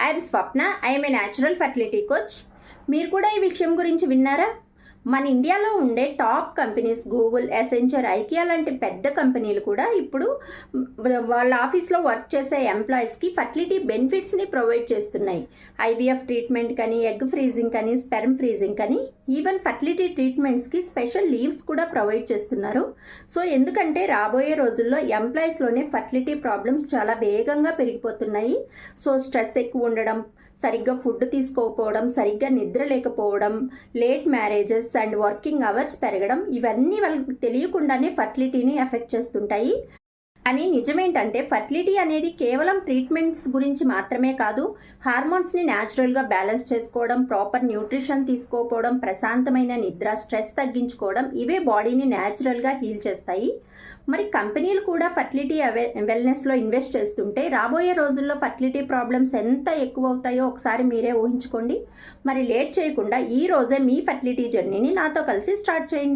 I'm Swapna. I'm a natural fertility coach. మీరు కూడా ఈ విషయం గురించి విన్నారా? మన ఇండియాలో ఉండే top companies Google, Accenture, IKEA లాంటి పెద్ద కంపెనీలు కూడా ఇప్పుడు వాళ్ళ ఆఫీస్లో వర్క్ చేసే ఎంప్లాయీస్కి ఫర్టిలిటీ బెనిఫిట్స్ని ప్రొవైడ్ చేస్తున్నాయి. ఐవీఎఫ్ ట్రీట్మెంట్ కానీ, ఎగ్ ఫ్రీజింగ్ కానీ, స్పెర్మ్ ఫ్రీజింగ్ కానీ, ఈవెన్ ఫర్టిలిటీ ట్రీట్మెంట్స్కి స్పెషల్ లీవ్స్ కూడా ప్రొవైడ్ చేస్తున్నారు. సో ఎందుకంటే రాబోయే రోజుల్లో ఎంప్లాయీస్లోనే ఫర్టిలిటీ ప్రాబ్లమ్స్ చాలా వేగంగా పెరిగిపోతున్నాయి. సో స్ట్రెస్ ఎక్కువ ఉండడం, సరిగ్గా ఫుడ్ తీసుకోకపోవడం, సరిగ్గా నిద్ర లేకపోవడం, late marriages and working hours పెరగడం, ఇవన్నీ వాళ్ళకి తెలియకుండానే ఫర్టిలిటీని ఎఫెక్ట్ చేస్తుంటాయి. కానీ నిజమేంటంటే ఫర్టిలిటీ అనేది కేవలం ట్రీట్మెంట్స్ గురించి మాత్రమే కాదు. హార్మోన్స్ని న్యాచురల్గా బ్యాలెన్స్ చేసుకోవడం, ప్రాపర్ న్యూట్రిషన్ తీసుకోకపోవడం, ప్రశాంతమైన నిద్ర, స్ట్రెస్ తగ్గించుకోవడం, ఇవే బాడీని న్యాచురల్గా హీల్ చేస్తాయి. మరి కంపెనీలు కూడా ఫర్టిలిటీ వెల్నెస్లో ఇన్వెస్ట్ చేస్తుంటే రాబోయే రోజుల్లో ఫర్టిలిటీ ప్రాబ్లమ్స్ ఎంత ఎక్కువ అవుతాయో ఒకసారి మీరే ఊహించుకోండి. మరి లేట్ చేయకుండా ఈ రోజే మీ ఫర్టిలిటీ జర్నీని నాతో కలిసి స్టార్ట్ చేయండి.